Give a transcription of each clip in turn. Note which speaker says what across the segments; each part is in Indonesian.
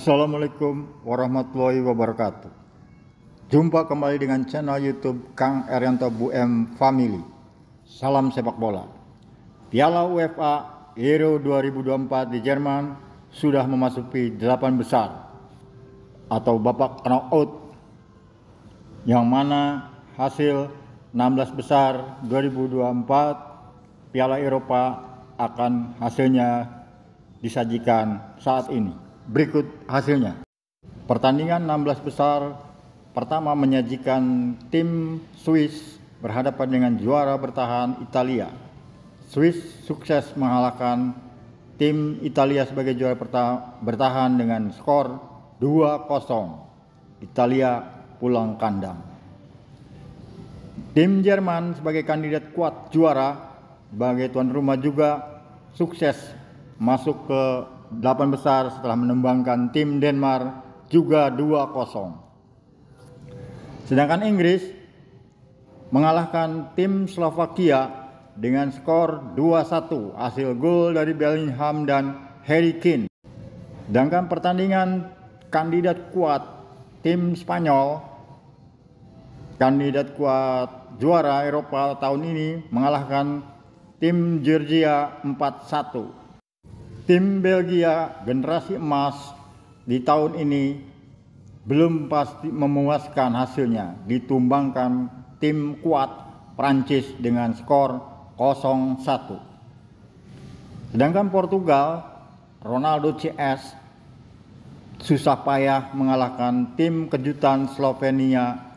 Speaker 1: Assalamualaikum warahmatullahi wabarakatuh. Jumpa kembali dengan channel YouTube Kang Erianto Bu M Family. Salam sepak bola. Piala UEFA Euro 2024 di Jerman sudah memasuki 8 besar atau babak knockout, yang mana hasil 16 besar 2024 Piala Eropa akan hasilnya disajikan saat ini. Berikut hasilnya. Pertandingan 16 besar pertama menyajikan tim Swiss berhadapan dengan juara bertahan Italia. Swiss sukses mengalahkan tim Italia sebagai juara bertahan dengan skor 2-0. Italia pulang kandang. Tim Jerman sebagai kandidat kuat juara sebagai tuan rumah juga sukses masuk ke 8 besar setelah menembangkan tim Denmark juga 2-0. Sedangkan Inggris mengalahkan tim Slovakia dengan skor 2-1 hasil gol dari Bellingham dan Harry Kane. Sedangkan pertandingan kandidat kuat tim Spanyol, kandidat kuat juara Eropa tahun ini, mengalahkan tim Georgia 4-1. Tim Belgia generasi emas di tahun ini belum pasti memuaskan hasilnya, ditumbangkan tim kuat Prancis dengan skor 0-1. Sedangkan Portugal, Ronaldo CS susah payah mengalahkan tim kejutan Slovenia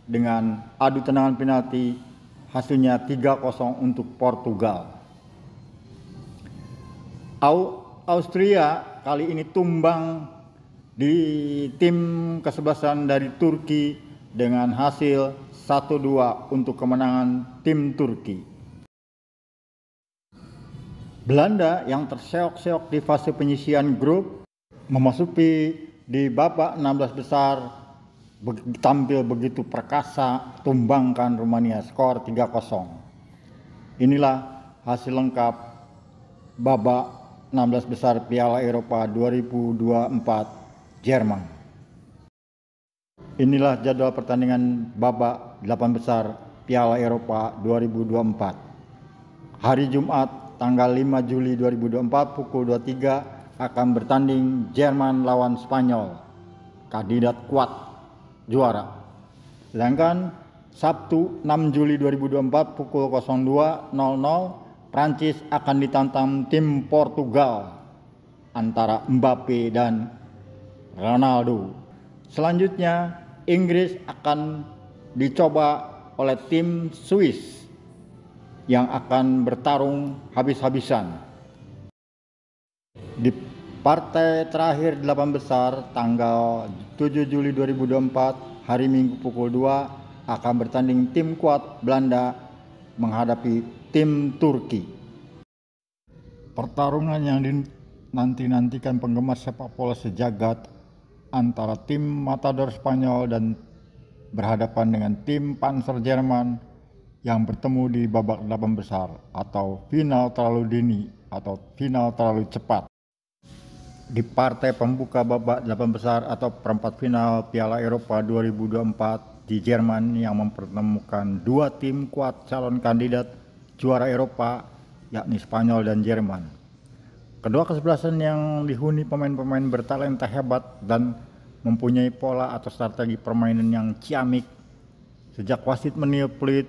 Speaker 1: dengan adu tendangan penalti, hasilnya 3-0 untuk Portugal. Austria kali ini tumbang di tim kesebelasan dari Turki dengan hasil 1-2 untuk kemenangan tim Turki. Belanda yang terseok-seok di fase penyisihan grup memasuki di babak 16 besar tampil begitu perkasa, tumbangkan Rumania skor 3-0. Inilah hasil lengkap babak 16 besar Piala Eropa 2024 Jerman. Inilah jadwal pertandingan babak 8 besar Piala Eropa 2024. Hari Jumat tanggal 5 Juli 2024 pukul 23 akan bertanding Jerman lawan Spanyol, kandidat kuat juara. Sedangkan Sabtu 6 Juli 2024 pukul 02.00 Prancis akan ditantang tim Portugal antara Mbappe dan Ronaldo. Selanjutnya Inggris akan dicoba oleh tim Swiss yang akan bertarung habis-habisan. Di partai terakhir 8 besar tanggal 7 Juli 2024 hari Minggu pukul 2 akan bertanding tim kuat Belanda menghadapi tim Turki. Pertarungan yang dinanti-nantikan penggemar sepak bola sejagat antara tim Matador Spanyol dan berhadapan dengan tim Panzer Jerman yang bertemu di babak 8 besar atau final terlalu dini atau final terlalu cepat. Di partai pembuka babak 8 besar atau perempat final Piala Eropa 2024 di Jerman yang mempertemukan dua tim kuat calon kandidat juara Eropa, yakni Spanyol dan Jerman. Kedua kesebelasan yang dihuni pemain-pemain bertalenta hebat dan mempunyai pola atau strategi permainan yang ciamik. Sejak wasit meniup peluit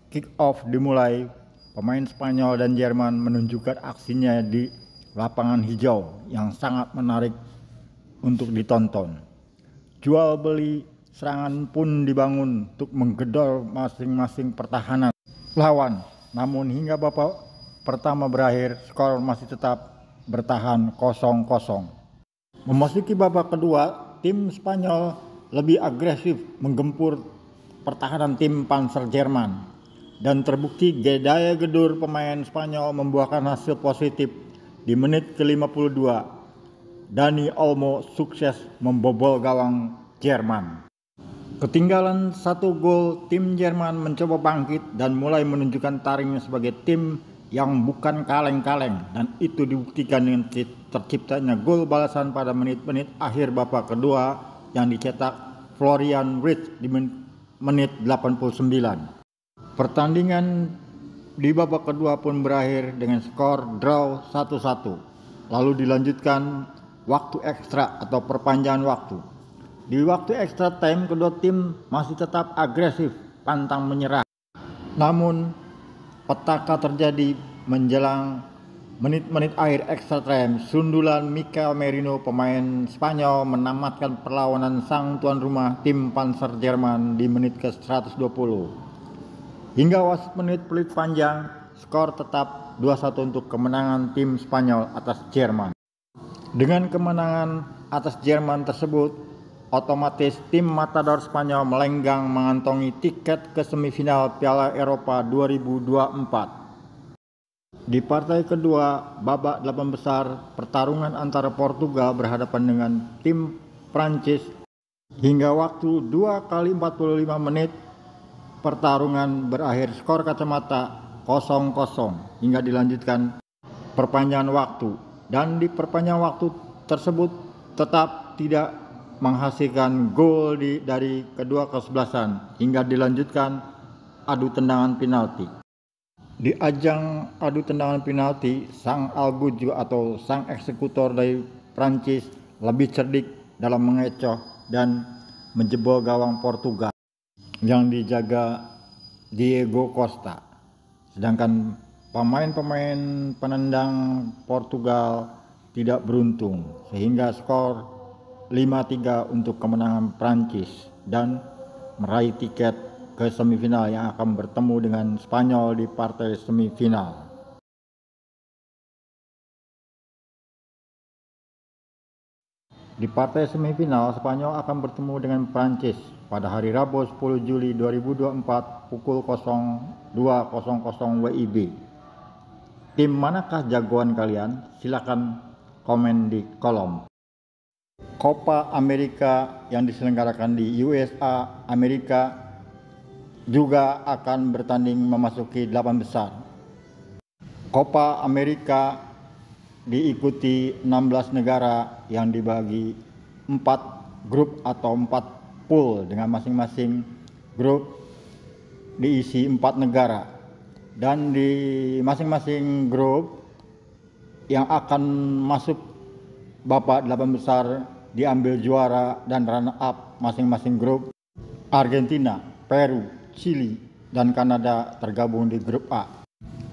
Speaker 1: kick off dimulai, pemain Spanyol dan Jerman menunjukkan aksinya di lapangan hijau yang sangat menarik untuk ditonton. Jual beli serangan pun dibangun untuk menggedor masing-masing pertahanan lawan. Namun hingga babak pertama berakhir, skor masih tetap bertahan 0-0. Memasuki babak kedua, tim Spanyol lebih agresif menggempur pertahanan tim Panzer Jerman dan terbukti daya gedur pemain Spanyol membuahkan hasil positif. Di menit ke-52, Dani Olmo sukses membobol gawang Jerman. Ketinggalan 1 gol, tim Jerman mencoba bangkit dan mulai menunjukkan taringnya sebagai tim yang bukan kaleng-kaleng, dan itu dibuktikan dengan terciptanya gol balasan pada menit-menit akhir babak kedua yang dicetak Florian Wirtz di menit 89. Pertandingan di babak kedua pun berakhir dengan skor draw 1-1. Lalu dilanjutkan waktu ekstra atau perpanjangan waktu. Di waktu extra time kedua tim masih tetap agresif, pantang menyerah. Namun petaka terjadi menjelang menit-menit akhir extra time. Sundulan Mikel Merino, pemain Spanyol, menamatkan perlawanan sang tuan rumah tim Panzer Jerman di menit ke-120. Hingga wasit menit peluit panjang, skor tetap 2-1 untuk kemenangan tim Spanyol atas Jerman. Dengan kemenangan atas Jerman tersebut, otomatis tim Matador Spanyol melenggang mengantongi tiket ke semifinal Piala Eropa 2024. Di partai kedua, babak 8 besar, pertarungan antara Portugal berhadapan dengan tim Prancis. Hingga waktu 2x45 menit, pertarungan berakhir skor kacamata 0-0 hingga dilanjutkan perpanjangan waktu. Dan di perpanjangan waktu tersebut tetap tidak menghasilkan gol dari kedua kesebelasan hingga dilanjutkan adu tendangan penalti. Di ajang adu tendangan penalti, sang algojo atau sang eksekutor dari Prancis lebih cerdik dalam mengecoh dan menjebol gawang Portugal yang dijaga Diego Costa. Sedangkan pemain-pemain penendang Portugal tidak beruntung sehingga skor 5-3 untuk kemenangan Prancis dan meraih tiket ke semifinal yang akan bertemu dengan Spanyol di partai semifinal. Di partai semifinal, Spanyol akan bertemu dengan Prancis pada hari Rabu 10 Juli 2024 pukul 02.00 WIB. Tim manakah jagoan kalian? Silakan komen di kolom. Copa America yang diselenggarakan di USA, Amerika juga akan bertanding memasuki 8 besar. Copa America diikuti 16 negara yang dibagi 4 grup atau 4 pool dengan masing-masing grup diisi 4 negara. Dan di masing-masing grup yang akan masuk babak 8 besar diambil juara dan runner up masing-masing grup. Argentina, Peru, Chili, dan Kanada tergabung di grup A.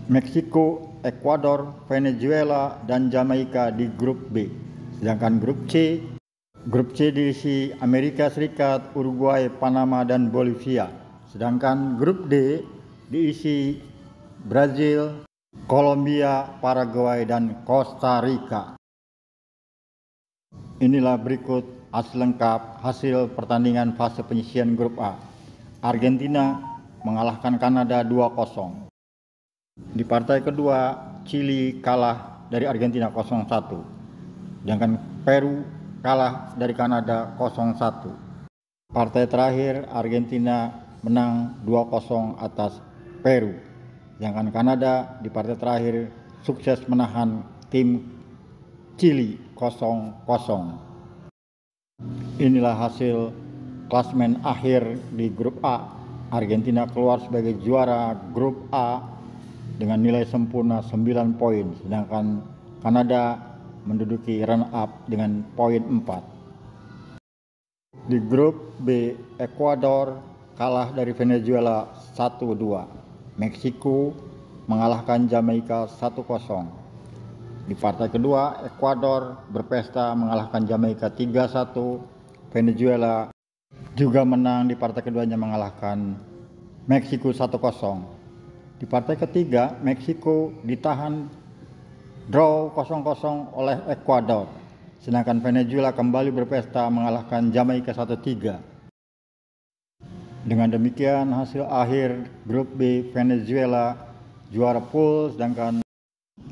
Speaker 1: Meksiko, Ekuador, Venezuela, dan Jamaika di grup B. Sedangkan grup C diisi Amerika Serikat, Uruguay, Panama, dan Bolivia. Sedangkan grup D diisi Brazil, Kolombia, Paraguay, dan Costa Rica. Inilah berikut hasil pertandingan fase penyisihan grup A. Argentina mengalahkan Kanada 2-0. Di partai kedua, Chili kalah dari Argentina 0-1. Sedangkan Peru kalah dari Kanada 0-1. Partai terakhir, Argentina menang 2-0 atas Peru. Sedangkan Kanada di partai terakhir sukses menahan tim Chili 0-0. Inilah hasil klasemen akhir di grup A. Argentina keluar sebagai juara grup A dengan nilai sempurna 9 poin, sedangkan Kanada menduduki runner up dengan poin 4. Di grup B, Ekuador kalah dari Venezuela 1-2. Meksiko mengalahkan Jamaika 1-0. Di partai kedua, Ekuador berpesta mengalahkan Jamaika 3-1. Venezuela juga menang di partai keduanya mengalahkan Meksiko 1-0. Di partai ketiga, Meksiko ditahan draw 0-0 oleh Ekuador. Sedangkan Venezuela kembali berpesta mengalahkan Jamaika 1-3. Dengan demikian hasil akhir grup B, Venezuela juara pool, sedangkan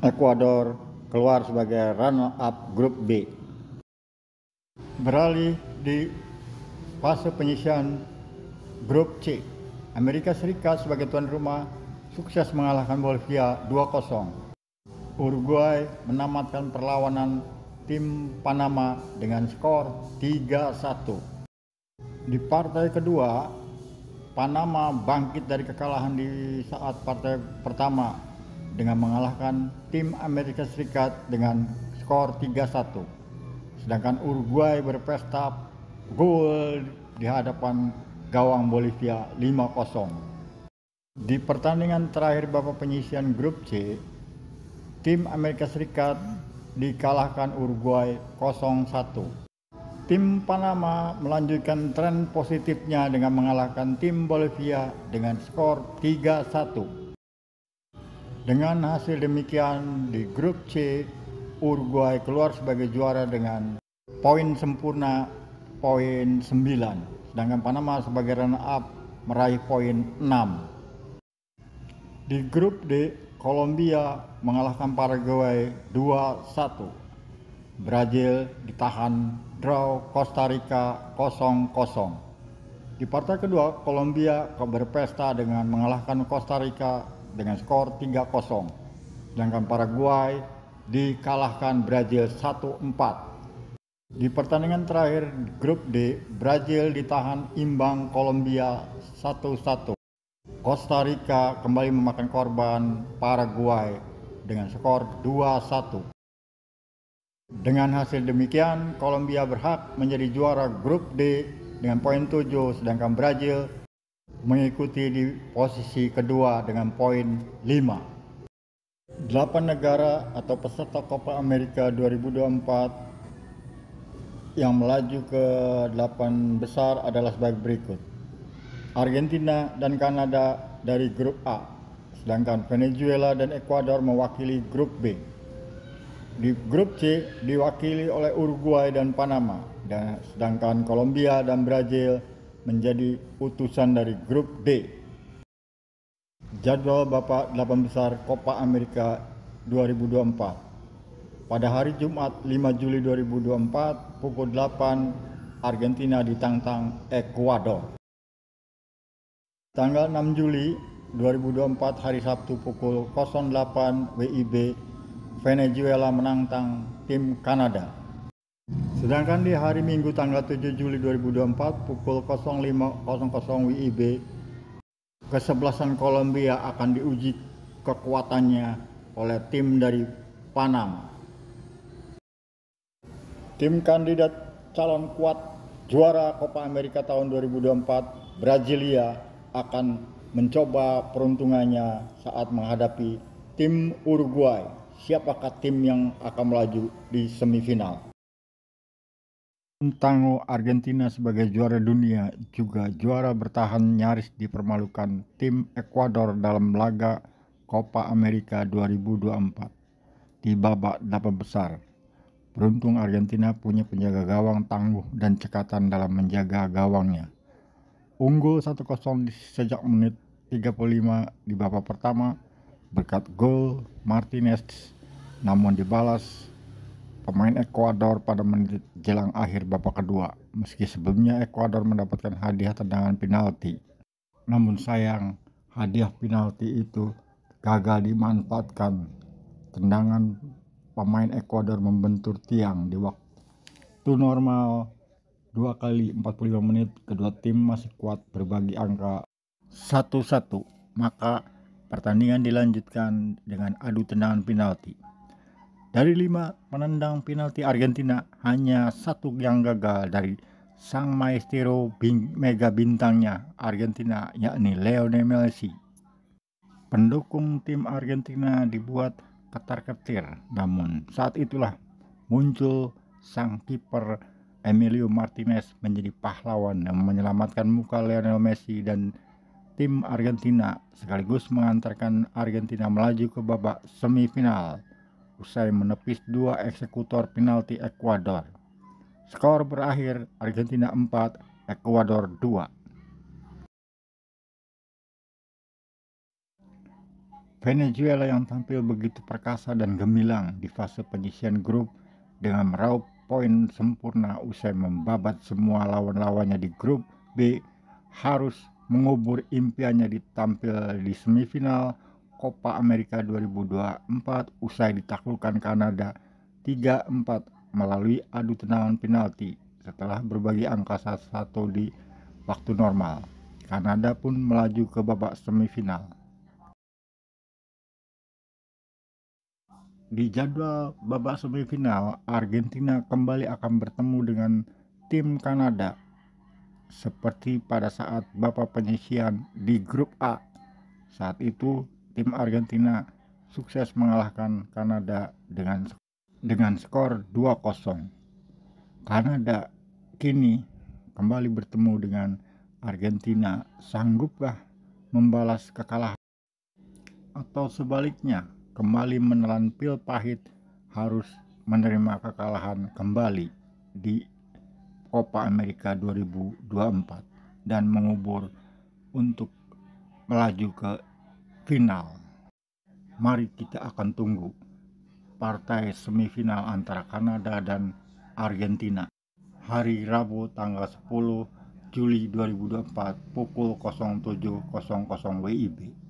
Speaker 1: Ekuador keluar sebagai runner up grup B. Beralih di fase penyisihan grup C, Amerika Serikat sebagai tuan rumah sukses mengalahkan Bolivia 2-0. Uruguay menamatkan perlawanan tim Panama dengan skor 3-1. Di partai kedua, Panama bangkit dari kekalahan di saat partai pertama dengan mengalahkan tim Amerika Serikat dengan skor 3-1. Sedangkan Uruguay berpesta gol di hadapan gawang Bolivia 5-0. Di pertandingan terakhir babak penyisihan grup C, tim Amerika Serikat dikalahkan Uruguay 0-1. Tim Panama melanjutkan tren positifnya dengan mengalahkan tim Bolivia dengan skor 3-1. Dengan hasil demikian, di grup C, Uruguay keluar sebagai juara dengan poin sempurna poin 9, sedangkan Panama sebagai runner-up meraih poin 6. Di grup D, Kolombia mengalahkan Paraguay 2-1. Brazil ditahan draw Costa Rica 0-0. Di partai kedua, Kolombia berpesta dengan mengalahkan Costa Rica dengan skor 3-0. Sedangkan Paraguay dikalahkan Brazil 1-4. Di pertandingan terakhir grup D, Brazil ditahan imbang Kolombia 1-1. Costa Rica kembali memakan korban Paraguay dengan skor 2-1. Dengan hasil demikian, Kolombia berhak menjadi juara grup D dengan poin 7, sedangkan Brazil mengikuti di posisi kedua dengan poin 5. 8 negara atau peserta Copa America 2024 yang melaju ke 8 besar adalah sebagai berikut. Argentina dan Kanada dari grup A, sedangkan Venezuela dan Ekuador mewakili grup B. Di grup C diwakili oleh Uruguay dan Panama, dan sedangkan Kolombia dan Brazil menjadi utusan dari grup D. Jadwal babak 8 besar Copa America 2024. Pada hari Jumat 5 Juli 2024 pukul 8 Argentina ditantang Ekuador. Tanggal 6 Juli 2024 hari Sabtu pukul 08 WIB Venezuela menantang tim Kanada. Sedangkan di hari Minggu tanggal 7 Juli 2024 pukul 05.00 WIB kesebelasan Kolombia akan diuji kekuatannya oleh tim dari Panama. Tim kandidat calon kuat juara Copa America tahun 2024 Brasilia akan mencoba peruntungannya saat menghadapi tim Uruguay. Siapakah tim yang akan melaju di semifinal? Tangguh Argentina sebagai juara dunia juga juara bertahan nyaris dipermalukan tim Ekuador dalam laga Copa America 2024 di babak 8 besar. Beruntung Argentina punya penjaga gawang tangguh dan cekatan dalam menjaga gawangnya. Unggul 1-0 sejak menit 35 di babak pertama berkat gol Martinez, namun dibalas pemain Ekuador pada menit jelang akhir babak kedua. Meski sebelumnya Ekuador mendapatkan hadiah tendangan penalti, namun sayang hadiah penalti itu gagal dimanfaatkan. Tendangan pemain Ekuador membentur tiang di waktu normal 2 kali 45 menit. Kedua tim masih kuat berbagi angka 1-1, maka pertandingan dilanjutkan dengan adu tendangan penalti. Dari 5 menendang penalti Argentina, hanya 1 yang gagal dari sang maestro mega bintangnya Argentina, yakni Lionel Messi. Pendukung tim Argentina dibuat ketar-ketir, namun saat itulah muncul sang kiper Emilio Martinez menjadi pahlawan yang menyelamatkan muka Lionel Messi dan tim Argentina, sekaligus mengantarkan Argentina melaju ke babak semifinal usai menepis 2 eksekutor penalti Ekuador. Skor berakhir Argentina 4, Ekuador 2. Venezuela yang tampil begitu perkasa dan gemilang di fase penyisihan grup dengan meraup poin sempurna usai membabat semua lawan-lawannya di grup B, harus mengubur impiannya ditampil di semifinal Copa America 2024 usai ditaklukkan Kanada 3-4 melalui adu tendangan penalti setelah berbagi angka 1-1 di waktu normal. Kanada pun melaju ke babak semifinal. Di jadwal babak semifinal, Argentina kembali akan bertemu dengan tim Kanada seperti pada saat babak penyisihan di grup A. Saat itu tim Argentina sukses mengalahkan Kanada dengan skor 2-0. Kanada kini kembali bertemu dengan Argentina. Sanggupkah membalas kekalahan? Atau sebaliknya, kembali menelan pil pahit, harus menerima kekalahan kembali di Copa America 2024 dan mengubur untuk melaju ke final. Mari kita akan tunggu partai semifinal antara Kanada dan Argentina hari Rabu tanggal 10 Juli 2024 pukul 07.00 WIB.